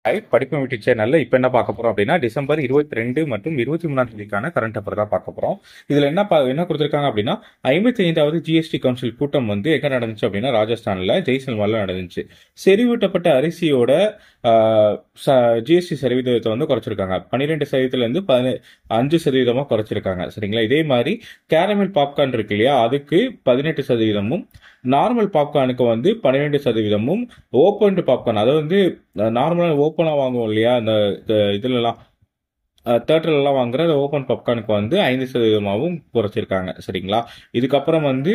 படிப்பு விட்டு சேனல்ல இப்ப என்ன பார்க்க போறோம் அப்படின்னா டிசம்பர் 22 மற்றும் 23ஆம் தேதிக்கான கரண்ட் அஃபேர் தான் பார்க்க போறோம். இதுல என்ன கொடுத்திருக்காங்க அப்படின்னா 55வது ஜிஎஸ்டி கவுன்சில் கூட்டம் வந்து எங்க நடந்துச்சு அப்படின்னா ராஜஸ்தான்ல ஜெய்சல்மர்ல நடந்துச்சு. செறிவூட்டப்பட்ட அரிசியோட ஜிஎஸ்டி சதவீதத்தை வந்து குறைச்சிருக்காங்க. 12% இருந்து 5% குறைச்சிருக்காங்க. சரிங்களா? இதே மாதிரி கேரமல் பாப்கார்ன் இருக்கு இல்லையா, அதுக்கு 18%, நார்மல் பாப்கார்னுக்கு வந்து 12%, ஓப்பன் பாப்கார்ன் அதாவது வந்து நார்மலா ஓப்பனா வாங்குவோம் இல்லையா, அந்த இதுலலாம் தேட்டர்லாம் வாங்குற ஓப்பன் பாப்கார்னுக்கு வந்து 5%-ஆகவும் குறைச்சிருக்காங்க. சரிங்களா? இதுக்கப்புறம் வந்து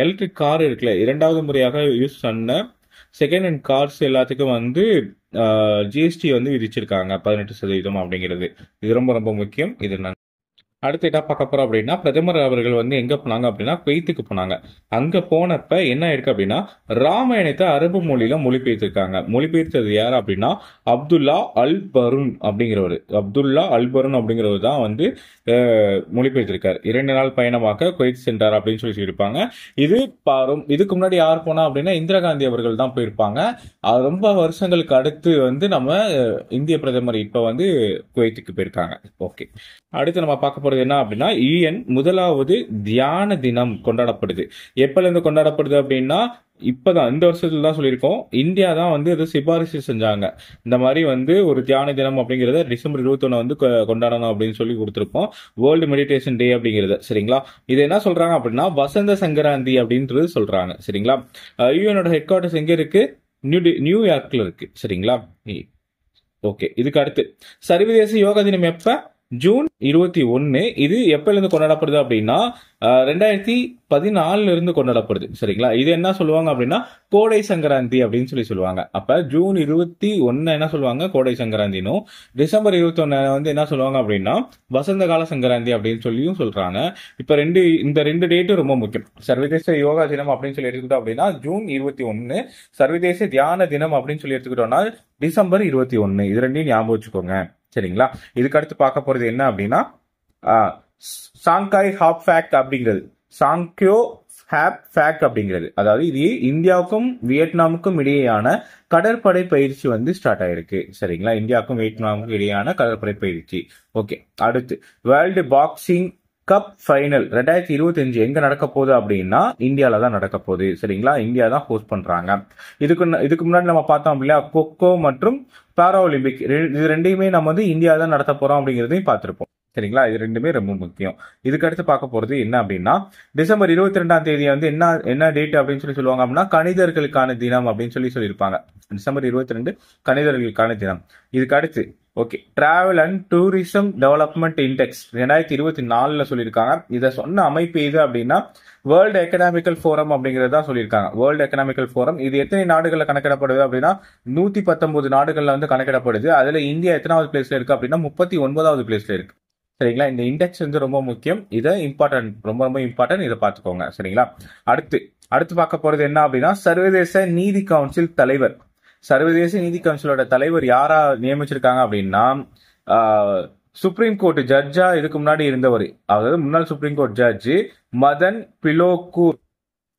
எலக்ட்ரிக் கார் இருக்குல்ல, இரண்டாவது முறையாக யூஸ் பண்ண செகண்ட் ஹேண்ட் கார்ஸ் எல்லாத்துக்கும் வந்து ஜிஎஸ்டி வந்து விதிச்சிருக்காங்க 18% அப்படிங்கிறது. இது ரொம்ப ரொம்ப முக்கியம். இது அடுத்து என்ன பார்க்க போறோம் அப்படின்னா, பிரதமர் அவர்கள் வந்து எங்க போனாங்க அப்படின்னா குவைத்துக்கு போனாங்க. அங்க போனப்ப என்ன இருக்கு அப்படின்னா, ராமாயணத்தை அரபு மொழியில மொழிபெயர்த்திருக்காங்க. மொழிபெயர்த்தது யார் அப்படின்னா அப்துல்லா அல் பருன் அப்படிங்கிறவர் தான் வந்து மொழிபெயர்த்திருக்காரு. 2 நாள் பயணமாக குவைத் சென்றார் அப்படின்னு சொல்லியிருப்பாங்க. இதுக்கு முன்னாடி யார் போனா அப்படின்னா இந்திரா காந்தி அவர்கள் தான் போயிருப்பாங்க. ரொம்ப வருஷங்களுக்கு அடுத்து வந்து நம்ம இந்திய பிரதமர் இப்ப வந்து குவைத்துக்கு போயிருக்காங்க. ஓகே, அடுத்து நம்ம பார்க்க போறது என்ன அப்படின்னா, யுஎன் முதலாவது தியான தினம் கொண்டாடப்படுது. எப்பல இருந்து கொண்டாடப்படுது அப்படின்னா, இப்பதான் இந்த வருஷத்துல தான் சொல்லியிருக்கோம். இந்தியா தான் வந்து இது சிபாரிசு செஞ்சாங்க. இந்த மாதிரி வந்து ஒரு தியான தினம் அப்படிங்கறத டிசம்பர் 21 வந்து கொண்டாடணும் அப்படின்னு சொல்லி கொடுத்திருப்போம். வேர்ல்டு மெடிடேஷன் டே அப்படிங்கிறது. சரிங்களா? இது என்ன சொல்றாங்க அப்படின்னா வசந்த சங்கராந்தி அப்படின்றது சொல்றாங்க. சரிங்களா? யுஎனோட ஹெட் குவார்டர்ஸ் எங்க இருக்கு? நியூயார்க்ல இருக்கு. சரிங்களா? ஓகே, இதுக்கு அடுத்து சர்வதேச யோகா தினம் எப்ப? ஜூன் 21. இது எப்பல இருந்து கொண்டாடப்படுது அப்படின்னா 2014 இருந்து கொண்டாடப்படுது. சரிங்களா? இது என்ன சொல்லுவாங்க அப்படின்னா கோடை சங்கராந்தி அப்படின்னு சொல்லுவாங்க. அப்ப ஜூன் 21 என்ன சொல்லுவாங்க? கோடை சங்கராந்தினும், டிசம்பர் 21 வந்து என்ன சொல்லுவாங்க அப்படின்னா வசந்த கால சங்கராந்தி அப்படின்னு சொல்லியும் சொல்றாங்க. இப்ப இந்த ரெண்டு டேட்டும் ரொம்ப முக்கியம். சர்வதேச யோகா தினம் அப்படின்னு சொல்லி எடுத்துக்கிட்டோம் அப்படின்னா ஜூன் 21, சர்வதேச தியான தினம் அப்படின்னு சொல்லி எடுத்துக்கிட்டோம்னா டிசம்பர் 21. இது ரெண்டையும் ஞாபகம் வச்சுக்கோங்க. சரிங்களா? இதுக்கு அடுத்து பார்க்க போறது என்ன அப்படின்னா சாங்காய் ஹாப் ஃபேக்ட் அப்படிங்கிறது. சாங்கியோ ஹாப் ஃபேக்ட் அப்படிங்கிறது, அதாவது இது இந்தியாவுக்கும் வியட்நாமுக்கும் இடையேயான கடற்படை பயிற்சி வந்து ஸ்டார்ட் ஆயிருக்கு. சரிங்களா? இந்தியாவுக்கும் வியட்நாமுக்கும் இடையேயான கடற்படை பயிற்சி. ஓகே, அடுத்து வேர்ல்டு பாக்ஸிங் கப் ஃபைனல் 2025 எங்க நடக்க போகுது அப்படின்னா இந்தியால தான் நடக்க போகுது. சரிங்களா? இந்தியா தான் ஹோஸ்ட் பண்றாங்க. இதுக்கு முன்னாடி நம்ம பார்த்தோம் அப்படின்னா கொக்கோ மற்றும் பாரா ஒலிம்பிக், இது ரெண்டையுமே நம்ம வந்து இந்தியா தான் நடத்த போறோம் அப்படிங்கிறதையும் பார்த்திருப்போம். சரிங்களா? இது ரெண்டுமே ரொம்ப முக்கியம். இதுக்கு அடுத்து பார்க்க போறது என்ன அப்படின்னா டிசம்பர் 22ஆம் தேதி வந்து என்ன டேட் அப்படின்னு சொல்லுவாங்க அப்படின்னா கணிதர்களுக்கான தினம் அப்படின்னு சொல்லியிருப்பாங்க. டிசம்பர் 22 கணிதர்களுக்கான தினம். இதுக்கு அடுத்து okay, travel and tourism development index 2024 சொல்லியிருக்காங்க. இதை சொன்ன அமைப்பு எது அப்படின்னா வேர்ல்டு எக்கனாமிக்கல் ஃபோரம் அப்படிங்கறத சொல்லியிருக்காங்க. வேர்ல்டு எக்கனாமிக்கல் ஃபோரம் இது எத்தனை நாடுகள்ல கணக்கிடப்படுது அப்படின்னா 119 நாடுகள்ல வந்து கணக்கிடப்படுது. அதுல இந்தியா எத்தனாவது பிளேஸ்ல இருக்கு அப்படின்னா 39வது பிளேஸ்ல இருக்கு. சரிங்களா? இந்த இண்டெக்ஸ் வந்து ரொம்ப முக்கியம். இதை ரொம்ப ரொம்ப இம்பார்ட்டன்ட். இதை பார்த்துக்கோங்க. சரிங்களா? அடுத்து பார்க்க போறது என்ன அப்படின்னா சர்வதேச நீதி கவுன்சில் தலைவர். சர்வதேச நீதி கவுன்சிலோட தலைவர் யாரா நியமிச்சிருக்காங்க அப்படின்னா சுப்ரீம் கோர்ட் ஜட்ஜா இதுக்கு முன்னாடி இருந்தவர், அதாவது முன்னாள் சுப்ரீம் கோர்ட் ஜட்ஜ் மதன்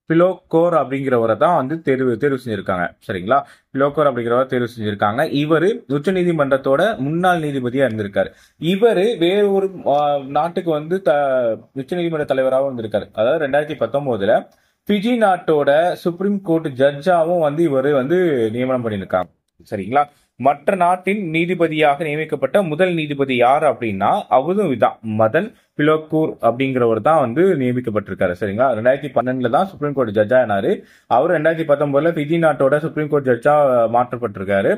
பிலோகோர் அப்படிங்கிறவரை தான் வந்து தேர்வு செஞ்சிருக்காங்க. சரிங்களா? பிலோகோர் அப்படிங்கிறவரை தேர்வு செஞ்சிருக்காங்க. இவரு உச்ச நீதிமன்றத்தோட முன்னாள் நீதிபதியா இருந்திருக்காரு. இவரு வேற ஒரு நாட்டுக்கு வந்து உச்ச நீதிமன்ற தலைவராகவும் இருந்திருக்காரு. அதாவது 2019 பிஜி நாட்டோட சுப்ரீம் கோர்ட் ஜட்ஜாவும் வந்து இவரு வந்து நியமனம் பண்ணியிருக்காங்க. சரிங்களா? மற்ற நாட்டின் நீதிபதியாக நியமிக்கப்பட்ட முதல் நீதிபதி யார் அப்படின்னா அவரும் இதான் மதன் பிலோகூர் அப்படிங்கிறவர் தான் வந்து நியமிக்கப்பட்டிருக்காரு. சரிங்களா? 2012 தான் சுப்ரீம் கோர்ட் ஜட்ஜா ஆனாரு. அவர் 2019 பிஜி நாட்டோட சுப்ரீம் கோர்ட் ஜட்ஜா மாற்றப்பட்டிருக்காரு.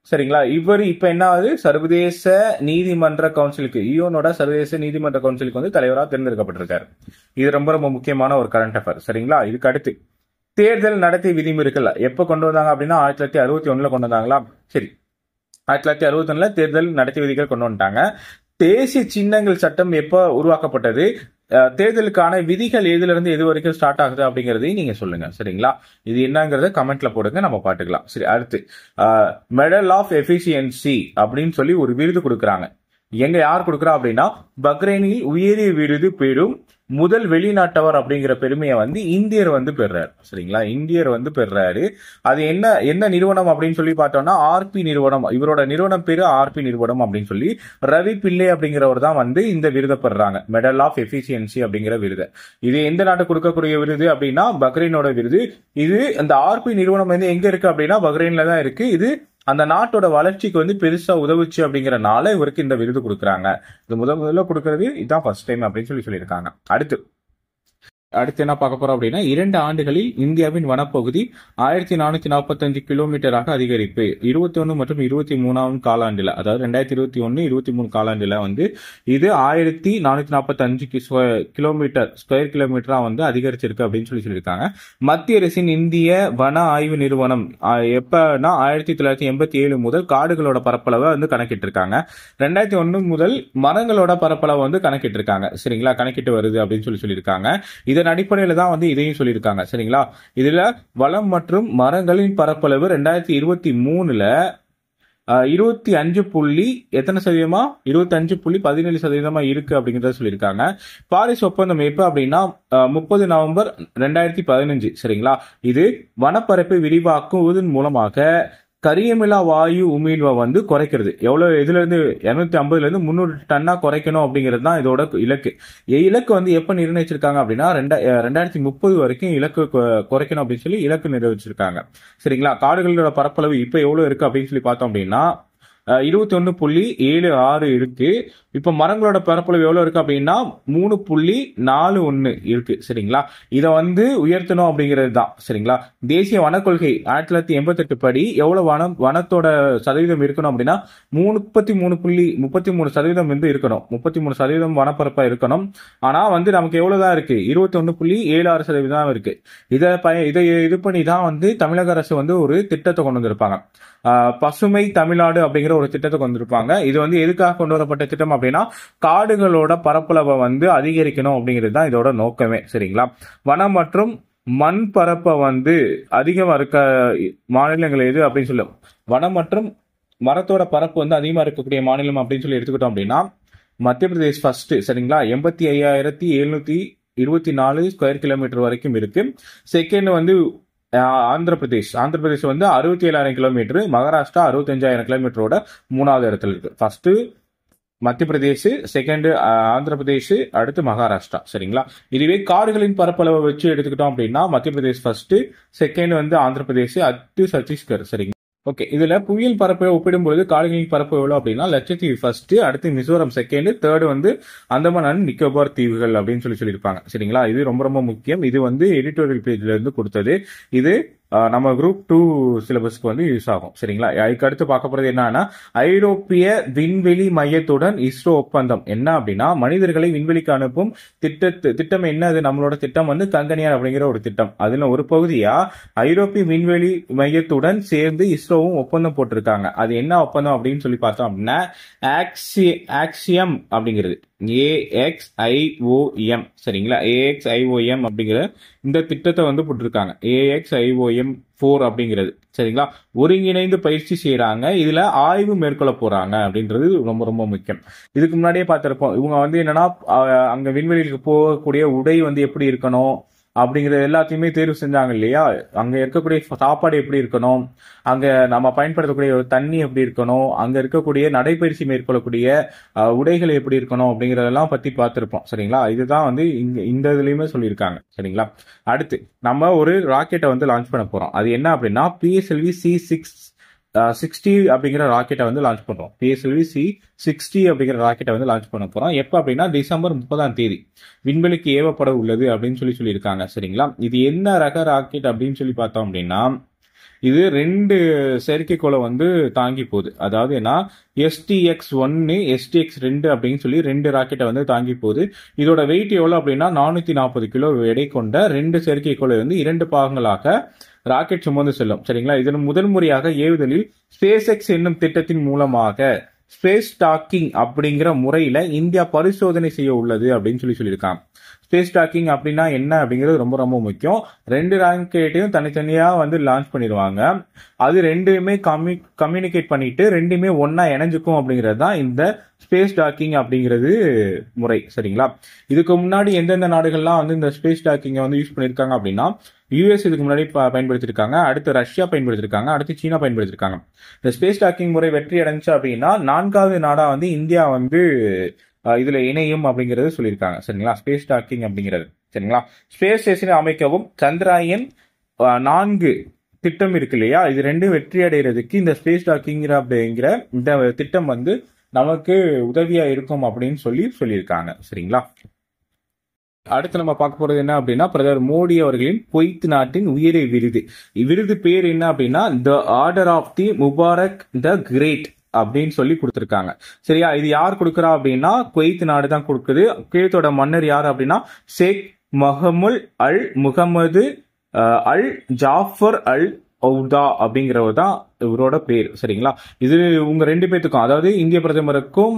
சரிங்களா? இவர் இப்ப என்ன ஆகுது, சர்வதேச நீதிமன்ற கவுன்சிலுக்கு, யுஎனோட சர்வதேச நீதிமன்ற கவுன்சிலுக்கு வந்து தலைவராக தேர்ந்தெடுக்கப்பட்டிருக்காரு. இது ரொம்ப ரொம்ப முக்கியமான ஒரு கரண்ட் அஃபேர். சரிங்களா? இதுக்கு அடுத்து தேர்தல் நடத்தை விதிமுறைகள் எப்ப கொண்டு வந்தாங்க அப்படின்னா 1961 கொண்டு வந்தாங்களா? சரி, 1961 தேர்தல் நடத்தை விதிகள் கொண்டு வந்துட்டாங்க. தேசிய சின்னங்கள் சட்டம் எப்ப உருவாக்கப்பட்டது? தேர்தலுக்கான விதிகள் எதுல இருந்து எது வரைக்கும் ஸ்டார்ட் ஆகுது அப்படிங்கறதையும் நீங்க சொல்லுங்க. சரிங்களா? இது என்னங்கறத கமெண்ட்ல போடுங்க, நம்ம பாத்துக்கலாம். சரி, அடுத்து மெடல் ஆஃப் எஃபிஷியன்சி அப்படின்னு சொல்லி ஒரு விருது கொடுக்கறாங்க. எங்க யார் கொடுக்கறா அப்படின்னா பக்ரைனில் உயரிய விருது பெறும் முதல் வெளிநாட்டவர் அப்படிங்கிற பெருமையை வந்து இந்தியர் வந்து பெறாரு. சரிங்களா, இந்தியர் வந்து பெறாரு. அது என்ன என்ன நிறுவனம் அப்படின்னு சொல்லி பார்த்தோம்னா ஆர்பி நிறுவனம். இவரோட நிறுவனம் பேரு ஆர்பி நிறுவனம் அப்படின்னு சொல்லி ரவி பிள்ளை அப்படிங்கிறவர் தான் வந்து இந்த விருதை பெறாங்க, மெடல் ஆஃப் எஃபிஷியன்சி அப்படிங்கிற விருது. இது எந்த நாட்டு கொடுக்கக்கூடிய விருது அப்படின்னா பஹ்ரைனோட விருது. இது அந்த ஆர்பி நிறுவனம் வந்து எங்க இருக்கு அப்படின்னா பஹ்ரைன்ல தான் இருக்கு. இது அந்த நாட்டோட வளர்ச்சிக்கு வந்து பெருசா உதவுச்சு அப்படிங்கறனால இவருக்கு இந்த விருது கொடுக்குறாங்க. இது முதல்ல கொடுக்கறது இதுதான் ஃபர்ஸ்ட் டைம் அப்படின்னு சொல்லியிருக்காங்க. அடுத்து என்ன பார்க்க போறோம் அப்படின்னா 2 ஆண்டுகளில் இந்தியாவின் வனப்பகுதி 1445 கிலோமீட்டராக அதிகரிப்பு. 21 மற்றும் 23ஆம் காலாண்டுல, அதாவது 2021-23 காலாண்டுல வந்து இது 1445 ஸ்கொயர் கிலோமீட்டரா வந்து அதிகரிச்சிருக்கு அப்படின்னு சொல்லியிருக்காங்க. மத்திய அரசின் இந்திய வன ஆய்வு நிறுவனம் எப்பன்னா 1987 முதல் காடுகளோட பரப்பளவை வந்து கணக்கிட்டு இருக்காங்க. 2001 முதல் மரங்களோட பரப்பளவை வந்து கணக்கிட்டு இருக்காங்க. சரிங்களா, கணக்கிட்டு வருது அப்படின்னு சொல்லியிருக்காங்க. இதன் அடிப்படையில தான் வந்து இதையும் சொல்லியிருக்காங்க. சரிங்களா, இதுல வளம் மற்றும் மரங்களின் பரப்பளவு 2023ல 25 எத்தனை சதவீதமா 25.17% இருக்கு அப்படிங்கறத சொல்லியிருக்காங்க. பாரிஸ் ஒப்பந்தம் எப்ப அப்படின்னா 30 நவம்பர் 2015. சரிங்களா, இது வனப்பரப்பை விரிவாக்குவதன் மூலமாக கரியமிலா வாயு உமிழ்வை வந்து குறைக்கிறது. எவ்வளவு இதுல இருந்து 250 இருந்து 300 டன்னா குறைக்கணும் அப்படிங்கிறது தான் இதோட இலக்கு. இலக்கு வந்து எப்ப நிர்ணயிச்சிருக்காங்க அப்படின்னா 2030 வரைக்கும் இலக்கு குறைக்கணும் அப்படின்னு சொல்லி இலக்கு நிர்ணயிச்சிருக்காங்க. சரிங்களா, காடுகளோட பரப்பளவு இப்ப எவ்வளவு இருக்கு அப்படின்னு சொல்லி பார்த்தோம் அப்படின்னா 21.76 இருக்கு. இப்ப மரங்களோட பரப்பளவு எவ்வளவு இருக்கு அப்படின்னா 3.41 இருக்கு. சரிங்களா, இதை வந்து உயர்த்தணும் அப்படிங்கிறது தான். சரிங்களா, தேசிய வனக்கொள்கை 1988 படி எவ்வளவு வனத்தோட சதவீதம் இருக்கணும் அப்படின்னா 33.33% வந்து இருக்கணும். 33% வனப்பரப்பா இருக்கணும். ஆனா வந்து நமக்கு எவ்வளவுதான் இருக்கு 21.76% இருக்கு. இதை இது பண்ணி தான் வந்து தமிழக அரசு வந்து ஒரு திட்டத்தை கொண்டு வந்திருப்பாங்க. பசுமை தமிழ்நாடு அப்படிங்கிற ஒரு திட்டத்தை கொண்டு வந்திருப்பாங்க. இது வந்து எதுக்காக கொண்டு வரப்பட்ட திட்டம் அப்படின்னா காடுகளோட பரப்பளவை வந்து அதிகரிக்கணும் அப்படிங்கிறது தான் இதோட நோக்கமே. சரிங்களா, வனம் மற்றும் மண் பரப்பை வந்து அதிகமா இருக்க மாநிலங்கள் எது அப்படின்னு சொல்லும், வனம் மற்றும் மரத்தோட பரப்பு வந்து அதிகமா இருக்கக்கூடிய மாநிலம் அப்படின்னு சொல்லி எடுத்துக்கிட்டோம் அப்படின்னா மத்திய பிரதேஷ் ஃபர்ஸ்ட். சரிங்களா, 85,724 ஸ்கொயர் கிலோமீட்டர் வரைக்கும் இருக்கு. செகண்ட் வந்து ஆந்திர பிரதேஷ் வந்து 67,000 கிலோமீட்டர், மகாராஷ்டிரா 65,000 கிலோமீட்டரோட 3வது இடத்துல இருக்கு. ஃபர்ஸ்ட் மத்திய பிரதேஷ், செகண்ட் ஆந்திர பிரதேஷ், அடுத்து மகாராஷ்டிரா. சரிங்களா, இதுவே காடுகளின் பரப்பளவை வச்சு எடுத்துக்கிட்டோம் அப்படின்னா மத்திய பிரதேஷ் ஃபர்ஸ்ட், செகண்ட் வந்து ஆந்திர பிரதேஷ், அடுத்து சத்தீஸ்கர். சரிங்களா, ஓகே. இதுல புவியியல் பரப்பை ஒப்பிடும்போது காடுகளின் பரப்பு எவ்வளவு அப்படின்னா லட்சத்தீவு ஃபர்ஸ்ட், அடுத்து மிசோரம் செகண்ட், தேர்டு வந்து அந்தமான் அண்ட் நிக்கோபார் தீவுகள் அப்படின்னு சொல்லியிருப்பாங்க. சரிங்களா, இது ரொம்ப ரொம்ப முக்கியம். இது வந்து எடிட்டோரியல் பேஜ்ல இருந்து கொடுத்தது. இது நம்ம குரூப் 2 சிலபஸ்க்கு வந்து யூஸ் ஆகும். சரிங்களா, அதுக்கு அடுத்து பார்க்க போறது என்னன்னா ஐரோப்பிய விண்வெளி மையத்துடன் இஸ்ரோ ஒப்பந்தம். என்ன அப்படின்னா மனிதர்களை விண்வெளிக்கு அனுப்பும் திட்டம் என்ன, அது நம்மளோட திட்டம் வந்து கங்கனியான் அப்படிங்கிற ஒரு திட்டம். அதுல ஒரு பகுதியா ஐரோப்பிய விண்வெளி மையத்துடன் சேர்ந்து இஸ்ரோவும் ஒப்பந்தம் போட்டிருக்காங்க. அது என்ன ஒப்பந்தம் அப்படின்னு சொல்லி பார்த்தோம் அப்படின்னா ஆக்சியம் அப்படிங்கிறது AXIOM. சரிங்களா, AXIOM அப்படிங்கிற இந்த திட்டத்தை வந்து போட்டிருக்காங்க. AXIOM 4 அப்படிங்கிறது. சரிங்களா, ஒருங்கிணைந்து பயிற்சி செய்யறாங்க. இதுல ஆய்வு மேற்கொள்ள போறாங்க அப்படின்றது ரொம்ப ரொம்ப முக்கியம். இதுக்கு முன்னாடியே பார்த்திருப்போம். இவங்க வந்து என்னன்னா அங்க விண்வெளிக்கு போகக்கூடிய உடை வந்து எப்படி இருக்கணும் அப்படிங்கறது எல்லாத்தையுமே தேர்வு செஞ்சாங்க இல்லையா. அங்க இருக்கக்கூடிய சாப்பாடு எப்படி இருக்கணும், அங்க நம்ம பயன்படுத்தக்கூடிய தண்ணி எப்படி இருக்கணும், அங்க இருக்கக்கூடிய நடைபயிற்சி மேற்கொள்ளக்கூடிய உடைகள் எப்படி இருக்கணும் அப்படிங்கறதெல்லாம் பத்தி பார்த்திருப்போம். சரிங்களா, இதுதான் வந்து இந்த இதுலயுமே சொல்லியிருக்காங்க. சரிங்களா, அடுத்து நம்ம ஒரு ராக்கெட்டை வந்து லான்ச் பண்ண போறோம். அது என்ன அப்படின்னா PSLV C60 அப்படிங்கிற ராக்கெட்டை வந்து லான்ச் பண்றோம். PSLV C60 அப்படிங்கிற ராக்கெட்டை வந்து லான்ச் பண்ண போறோம். எப்ப அப்படின்னா டிசம்பர் 30ஆம் தேதி விண்வெளிக்கு ஏவப்பட உள்ளது அப்படின்னு சொல்லியிருக்காங்க. சரிங்களா, இது என்ன ரக ராக்கெட் அப்படின்னு சொல்லி பார்த்தோம் அப்படின்னா இது 2 செயற்கைக்கோளை வந்து தாங்கி போகுது. அதாவது என்ன STX-1 STX-2 அப்படின்னு சொல்லி 2 ராக்கெட்டை வந்து தாங்கி போகுது. இதோட வெயிட் எவ்வளவு அப்படின்னா 440 கிலோ எடை கொண்ட 2 செயற்கைக்கோளை வந்து 2 பாகங்களாக ராக்கெட் சுமந்து செல்லும். சரிங்களா, இதன் முதல் முறையாக ஏவுதலில் SpaceX என்னும் திட்டத்தின் மூலமாக ஸ்பேஸ் டாக்கிங் அப்படிங்கிற முறையில இந்தியா பரிசோதனை செய்ய உள்ளது அப்படின்னு சொல்லியிருக்காங்க. ஸ்பேஸ் டாக்கிங் அப்படின்னா என்ன அப்படிங்கிறது ரொம்ப ரொம்ப முக்கியம். 2 ராக்கெட்டையும் தனித்தனியா வந்து லான்ச் பண்ணிடுவாங்க. அது ரெண்டுமே கம்யூனிகேட் பண்ணிட்டு ரெண்டுமே ஒன்னா இணைஞ்சுக்கும் அப்படிங்கிறது தான் இந்த ஸ்பேஸ் டாக்கிங் அப்படிங்கிறது முறை. சரிங்களா? இதுக்கு முன்னாடி எந்தெந்த நாடுகள்லாம் வந்து இந்த ஸ்பேஸ் டாக்கிங்கை வந்து யூஸ் பண்ணியிருக்காங்க அப்படின்னா, யூஎஸ் இதுக்கு முன்னாடி பயன்படுத்திருக்காங்க, அடுத்து ரஷ்யா பயன்படுத்திருக்காங்க, அடுத்து சீனா பயன்படுத்திருக்காங்க. இந்த ஸ்பேஸ் டாக்கிங் முறை வெற்றி அடைஞ்சு அப்படின்னா 4வது நாடா வந்து இந்தியா வந்து இதுல இணையும் அப்படிங்கறது சொல்லியிருக்காங்க. சரிங்களா? ஸ்பேஸ் டாக்கிங் அப்படிங்கிறது. சரிங்களா? ஸ்பேஸ் ஸ்டேஷனை அமைக்கவும் சந்திராயன் 4 திட்டம் இருக்கு இல்லையா, இது ரெண்டும் வெற்றி அடைகிறதுக்கு இந்த ஸ்பேஸ் டாக்கிங் அப்படிங்கிற இந்த திட்டம் வந்து நமக்கு உதவியா இருக்கும் அப்படின்னு சொல்லியிருக்காங்க. சரிங்களா? அடுத்து நம்ம பார்க்க போறது என்ன அப்படின்னா, பிரதமர் மோடி அவர்களின் குவைத் நாட்டின் உயரிய விருது. விருது பேர் என்ன அப்படின்னா, the order of the Mubarak the great அப்படின்னு சொல்லி கொடுத்திருக்காங்க. சரியா? இது யார் கொடுக்கறா அப்படின்னா, குவைத் நாடு தான் கொடுக்குது. குவைத்தோட மன்னர் யார் அப்படின்னா, ஷேக் மஹமுல் அல் முகமது அல் ஜாஃபர் அல் ஔதா அப்படிங்கிறவர் தான் இவரோட பேர். சரிங்களா? இது உங்க 2 பேத்துக்கும், அதாவது இந்திய பிரதமருக்கும்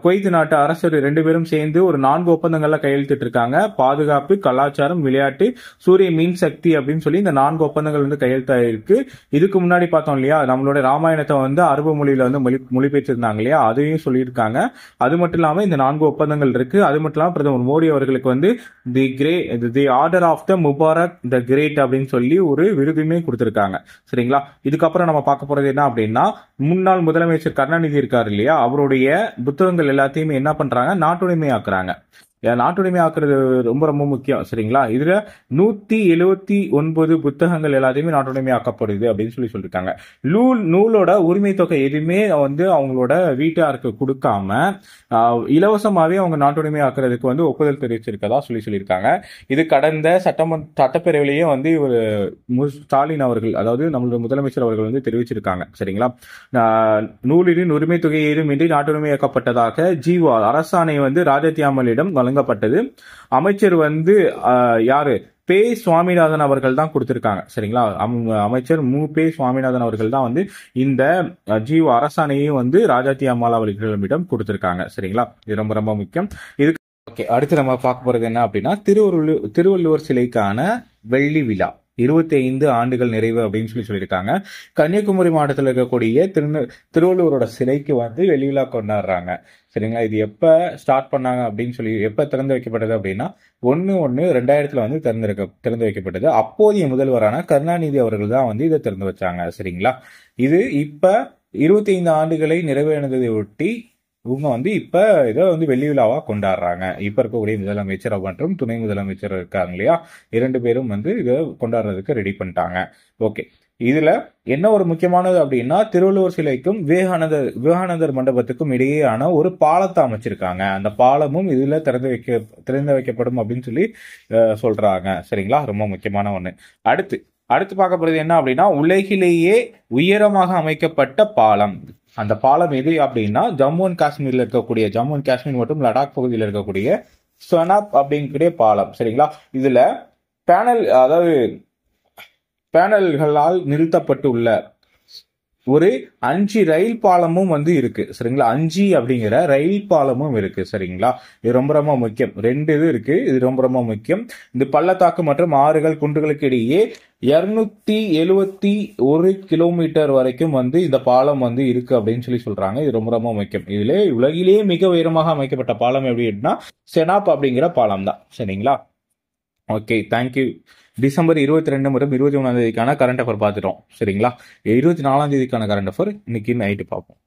குவைத் நாட்டு அரசர் 2 பேரும் சேர்ந்து ஒரு 4 ஒப்பந்தங்கள்ல கையெழுத்திட்டு இருக்காங்க. பாதுகாப்பு, கலாச்சாரம், விளையாட்டு, சூரிய மின் சக்தி அப்படின்னு சொல்லி இந்த 4 ஒப்பந்தங்கள் வந்து கையெழுத்தாயிருக்கு. இதுக்கு முன்னாடி பார்த்தோம் இல்லையா, நம்மளோட ராமாயணத்தை வந்து அரபு மொழியில வந்து மொழிபெயர்த்திருந்தாங்க இல்லையா, அதையும் சொல்லியிருக்காங்க. அது மட்டும் இல்லாம இந்த 4 ஒப்பந்தங்கள் இருக்கு. அது மட்டும் இல்லாம பிரதமர் மோடி அவர்களுக்கு வந்து the order of the Mubarak the great அப்படின்னு சொல்லி ஒரு விருதுமே கொடுத்திருக்காங்க. சரிங்களா? இதுக்கப்புறம் நம்ம பார்க்க போறது என்ன அப்படின்னா, முன்னாள் முதலமைச்சர் கருணாநிதி இருக்காரு இல்லையா, அவருடைய புத்தகங்கள் எல்லாத்தையுமே என்ன பண்றாங்க, நாட்டுடைமை ஆக்குறாங்க. நாட்டுடைமை ஆக்குறது ரொம்ப ரொம்ப முக்கியம். சரிங்களா? இதுல 179 புத்தகங்கள் எல்லாத்தையுமே நாட்டுடைமை ஆக்கப்படுது அப்படின்னு சொல்லியிருக்காங்க. நூலோட உரிமை தொகை எதுவுமே வந்து அவங்களோட வீட்டாருக்கு கொடுக்காம இலவசமாவே அவங்க நாட்டுடைமை ஆக்குறதுக்கு வந்து ஒப்புதல் தெரிவிச்சிருக்கதா சொல்லியிருக்காங்க. இது கடந்த சட்டப்பேரவையிலேயே வந்து இவர் ஸ்டாலின் அவர்கள், அதாவது நம்மளோட முதலமைச்சர் அவர்கள் வந்து தெரிவிச்சிருக்காங்க. சரிங்களா? நூலின் உரிமை தொகை ஏதும் இன்றி நாட்டுடைமையாக்கப்பட்டதாக ஜீவோ அரசாணை வந்து ராஜத்யாமலிடம் வழங்கப்பட்டது. அமைச்சர் வந்து யாரு, பே சுவாமிநாதன் அவர்கள் தான் கொடுத்திருக்காங்க. சரிங்களா? அமைச்சர் பே சுவாமிநாதன் அவர்கள் தான் வந்து இந்த ஜீவோ அரசாணையும் வந்து ராஜாத்தி அம்மாள் அவர்களிடம் கொடுத்திருக்காங்க. சரிங்களா? இது ரொம்ப ரொம்ப முக்கியம். இதுக்கு ஓகே, அடுத்து நம்ம பார்க்க போறது என்ன அப்படின்னா, திருவள்ளுவர் சிலைக்கான வெள்ளி விழா 25 ஆண்டுகள் நிறைவு அப்படின்னு சொல்லியிருக்காங்க. கன்னியாகுமரி மாவட்டத்தில் இருக்கக்கூடிய திருவள்ளுவரோட சிலைக்கு வந்து வெள்ளி விழா கொண்டாடுறாங்க. சரிங்களா? இது எப்ப ஸ்டார்ட் பண்ணாங்க அப்படின்னு சொல்லி, எப்ப திறந்து வைக்கப்பட்டது அப்படின்னா 1/1/2000 வந்து திறந்து வைக்கப்பட்டது. அப்போதைய முதல்வரான கருணாநிதி அவர்கள் தான் வந்து இதை திறந்து வச்சாங்க. சரிங்களா? இது இப்ப 25 ஆண்டுகளை நிறைவேறினதை ஒட்டி இவங்க வந்து இப்ப இதை வந்து வெள்ளி விழாவா கொண்டாடுறாங்க. இப்ப இருக்கக்கூடிய முதலமைச்சர் மற்றும் துணை முதலமைச்சர் இருக்காங்க இல்லையா, 2 பேரும் வந்து இதை கொண்டாடுறதுக்கு ரெடி பண்ணிட்டாங்க. ஓகே, இதுல என்ன ஒரு முக்கியமானது அப்படின்னா, திருவள்ளுவர் சிலைக்கும் விவேகானந்தர் மண்டபத்துக்கும் இடையேயான ஒரு பாலத்தை அமைச்சிருக்காங்க. அந்த பாலமும் இதுல திறந்து வைக்கப்படும் அப்படின்னு சொல்லி சொல்றாங்க. சரிங்களா? ரொம்ப முக்கியமான ஒண்ணு. அடுத்து பார்க்க போறது என்ன அப்படின்னா, உலகிலேயே உயரமாக அமைக்கப்பட்ட பாலம். அந்த பாலம் எது அப்படின்னா, ஜம்மு அண்ட் காஷ்மீர் மற்றும் லடாக் பகுதியில் இருக்கக்கூடிய சொனாப் அப்படிங்கக்கூடிய பாலம். சரிங்களா? இதுல பேனல்களால் நிறுத்தப்பட்டுள்ள ஒரு 5 ரயில் பாலமும் வந்து இருக்கு. சரிங்களா? 5 அப்படிங்கிற ரயில் பாலமும் இருக்கு. சரிங்களா? இது ரொம்ப ரொம்ப முக்கியம். 2 இது இருக்கு. இது ரொம்ப ரொம்ப முக்கியம். இந்த பள்ளத்தாக்கு மற்றும் ஆறுகள் குன்றுகளுக்கு இடையே 271 கிலோமீட்டர் வரைக்கும் வந்து இந்த பாலம் வந்து இருக்கு அப்படின்னு சொல்றாங்க. இது ரொம்ப ரொம்ப முக்கியம். இதுல உலகிலேயே மிக உயரமாக அமைக்கப்பட்ட பாலம் எப்படின்னா செனாப் அப்படிங்கிற பாலம் தான். சரிங்களா? Okay, thank you. டிசம்பர் 22 மற்றும் 23 கரண்ட் அஃபேர் பார்த்துட்டோம். சரிங்களா? 24 கரண்ட் அஃபேர் இன்னைக்கு நைட்டு பார்ப்போம்.